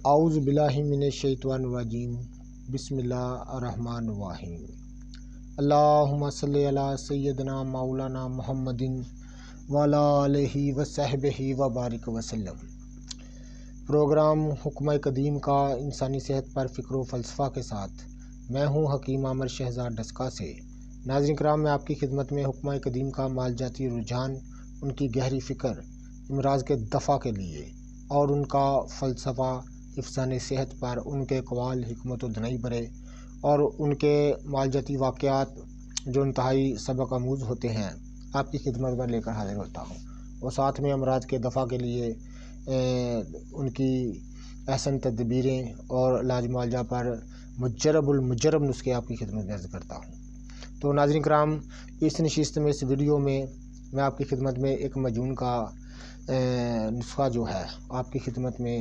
اعوذ باللہ من الشیطان الرجیم بسم اللہ الرحمن الرحیم اللہم صلی علی سیدنا مولانا محمد وعلی آلہ وصحبہ وبارک وسلم۔ پروگرام حکمہ قدیم کا انسانی صحت پر فکر و فلسفہ کے ساتھ میں ہوں حکیم عامر شہزاد ڈسکا سے۔ ناظرین کرام، میں آپ کی خدمت میں حکمہ قدیم کا مالجاتی رجحان، ان کی گہری فکر، امراض کے دفع کے لیے اور ان کا فلسفہ حفظان صحت پر، ان کے اقوال حکمت و دانائی برے اور ان کے مالجاتی واقعات جو انتہائی سبق آموز ہوتے ہیں، آپ کی خدمت میں لے کر حاضر ہوتا ہوں، اور ساتھ میں امراض کے دفع کے لیے ان کی احسن تدبیریں اور علاج معالجہ پر مجرب المجرب نسخے آپ کی خدمت میں عرض کرتا ہوں۔ تو ناظرین کرام، اس نشست میں، اس ویڈیو میں آپ کی خدمت میں ایک مجنون کا نسخہ جو ہے آپ کی خدمت میں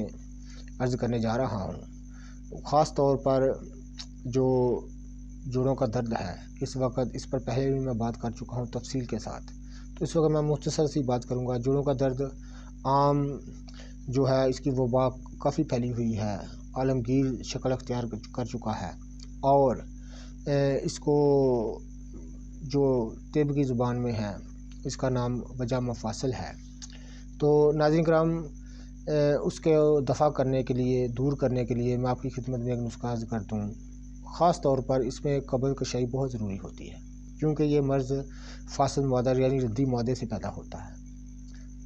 عرض کرنے جا رہا ہوں۔ خاص طور پر جو جوڑوں کا درد ہے، اس وقت اس پر پہلے بھی میں بات کر چکا ہوں تفصیل کے ساتھ، تو اس وقت میں مختصر سی بات کروں گا۔ جوڑوں کا درد عام جو ہے، اس کی وبا کافی پھیلی ہوئی ہے، عالمگیر شکل اختیار کر چکا ہے، اور اس کو جو طب کی زبان میں ہے، اس کا نام وجع مفاصل ہے۔ تو ناظرین کرام، اس کے دفع کرنے کے لیے، دور کرنے کے لیے میں آپ کی خدمت میں ایک نسخہ عرض کرتا ہوں۔ خاص طور پر اس میں قبض کشائی بہت ضروری ہوتی ہے، کیونکہ یہ مرض فاسد معدہ یعنی ردی معدے سے پیدا ہوتا ہے،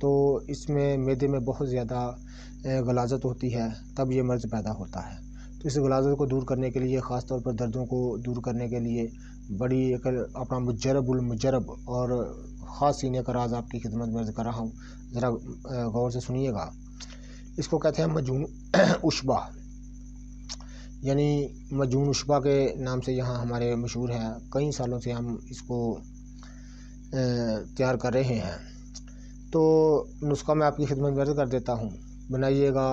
تو اس میں معدے میں بہت زیادہ غلاظت ہوتی ہے، تب یہ مرض پیدا ہوتا ہے۔ تو اس غلاظت کو دور کرنے کے لیے، خاص طور پر دردوں کو دور کرنے کے لیے، بڑی ایک اپنا مجرب المجرب اور خاص سینے کا راز آپ کی خدمت میں عرض کر رہا ہوں، ذرا غور سے سنیے گا۔ اس کو کہتے ہیں مجنون عشبہ، یعنی مجنون عشبہ کے نام سے یہاں ہمارے مشہور ہے، کئی سالوں سے ہم اس کو تیار کر رہے ہیں۔ تو نسخہ میں آپ کی خدمت میں عرض کر دیتا ہوں، بنائیے گا،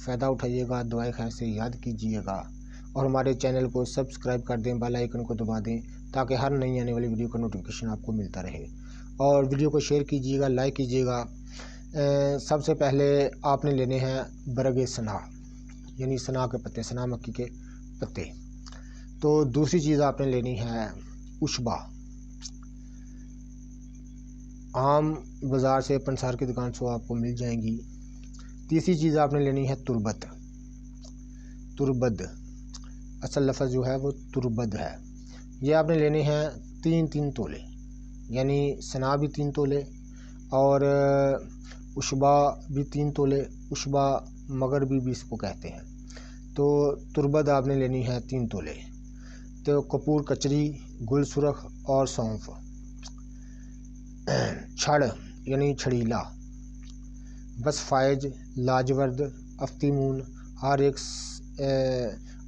فائدہ اٹھائیے گا، دعائے خیر سے یاد کیجیے گا، اور ہمارے چینل کو سبسکرائب کر دیں، بیل آئیکن کو دبا دیں، تاکہ ہر نئی آنے والی ویڈیو کا نوٹیفیکیشن آپ کو ملتا رہے، اور ویڈیو کو شیئر کیجیے گا، لائک کیجیے گا۔ سب سے پہلے آپ نے لینے ہیں برگ سنا، یعنی سنا کے پتے، سنا مکی کے پتے۔ تو دوسری چیز آپ نے لینی ہے عشبہ، عام بازار سے، پنسار کی دکان سے آپ کو مل جائیں گی۔ تیسری چیز آپ نے لینی ہے تربت، تربد، اصل لفظ جو ہے وہ تربد ہے۔ یہ آپ نے لینے ہیں 3 تولے، یعنی سنا بھی 3 تولے اور عشبہ بھی 3 تولے، عشبہ مغربی بھی اس کو کہتے ہیں۔ تو تربت آپ نے لینی ہے 3 تولے۔ تو کپور کچری، گل سرخ اور سونف، چھڑ یعنی چھڑیلا، بس فائج، لاجورد، افتیمون، ہر ایک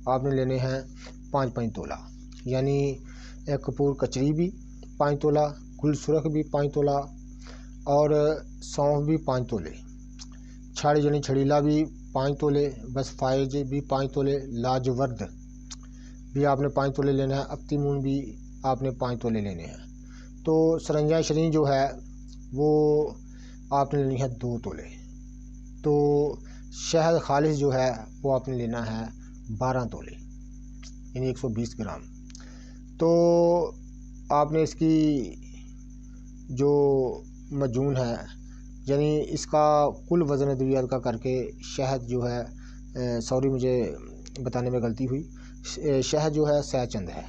آپ نے لینے ہیں 5 تولہ، یعنی کپور کچری بھی 5 تولہ، گل سرخ بھی 5 تولہ اور سونف بھی 5 تولے، چھڑ یعنی چھڑیلا بھی 5 تولے، بس فائج بھی 5 تولے، لاجورد بھی آپ نے 5 تولے لینا ہے، افتیمون بھی آپ نے 5 تولے لینے ہیں۔ تو سرنجہ شرین جو ہے وہ آپ نے لینی ہے 2 تولے۔ تو شہد خالص جو ہے وہ آپ نے لینا ہے 12 تولے، یعنی 120 گرام۔ تو آپ نے اس کی جو مجون ہے، یعنی اس کا کل وزن ادویات کا کر کے، شہد جو ہے، سوری مجھے بتانے میں غلطی ہوئی، شہد جو ہے 100 چند ہے،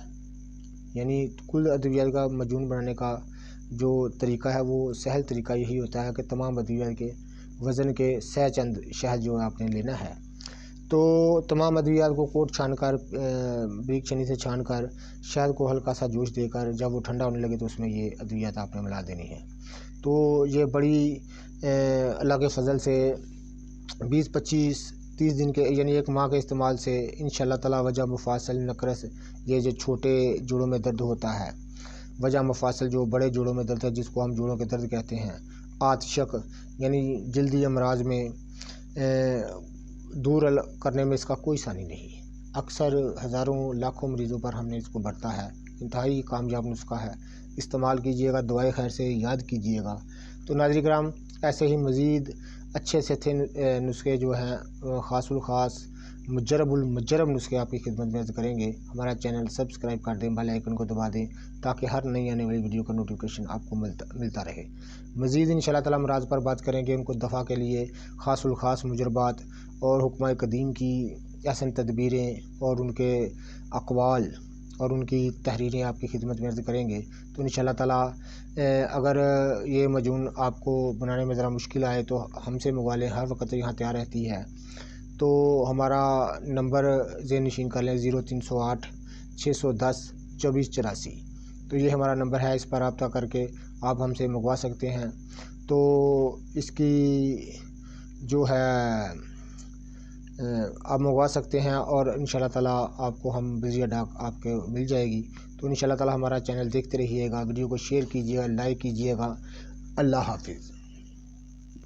یعنی کل ادویات کا مجون بنانے کا جو طریقہ ہے وہ سہل طریقہ یہی ہوتا ہے کہ تمام ادویات کے وزن کے 100 چند شہد جو آپ نے لینا ہے۔ تو تمام ادویات کو کوٹ چھان کر، بریک چھنی سے چھان کر، شہد کو ہلکا سا جوش دے کر، جب وہ ٹھنڈا ہونے لگے تو اس میں یہ ادویات آپ نے ملا دینی ہے۔ تو یہ بڑی اللہ کے فضل سے 20-25-30 دن کے، یعنی 1 ماہ کے استعمال سے انشاءاللہ تعالی وجع مفاصل، نقرس، یہ جو چھوٹے جوڑوں میں درد ہوتا ہے، وجع مفاصل جو بڑے جوڑوں میں درد ہے، جس کو ہم جوڑوں کے درد کہتے ہیں، آتشک یعنی جلدی امراض میں دور کرنے میں اس کا کوئی ثانی نہیں۔ اکثر ہزاروں لاکھوں مریضوں پر ہم نے اس کو برتا ہے، انتہائی کامیاب نسخہ ہے، استعمال کیجیے گا، دعائے خیر سے یاد کیجیے گا۔ تو ناظرین کرام، ایسے ہی مزید اچھے سے تھے نسخے جو ہیں خاص الخاص مجرب نسخے آپ کی خدمت میں عرض کریں گے۔ ہمارا چینل سبسکرائب کر دیں، بیل آئیکن کو دبا دیں تاکہ ہر نئی آنے والی ویڈیو کا نوٹیفیکیشن آپ کو ملتا رہے۔ مزید انشاءاللہ تعالی امراض پر بات کریں گے، ان کو دفع کے لیے خاص الخاص مجربات اور حکمہ قدیم کی احسن تدبیریں اور ان کے اقوال اور ان کی تحریریں آپ کی خدمت میں عرض کریں گے۔ تو انشاءاللہ تعالی اگر یہ مجون آپ کو بنانے میں ذرا مشکل آئے تو ہم سے منگوا لیں، ہر وقت یہاں تیار رہتی ہے۔ تو ہمارا نمبر ذہن نشین کر لیں 0308 610 2484۔ تو یہ ہمارا نمبر ہے، اس پر رابطہ کر کے آپ ہم سے منگوا سکتے ہیں۔ تو اس کی جو ہے آپ منگوا سکتے ہیں اور انشاءاللہ تعالی آپ کو ہم بزیا ڈاک آپ کے مل جائے گی۔ تو انشاءاللہ تعالی ہمارا چینل دیکھتے رہیے گا، ویڈیو کو شیئر کیجیے گا، لائک کیجیے گا۔ اللہ حافظ۔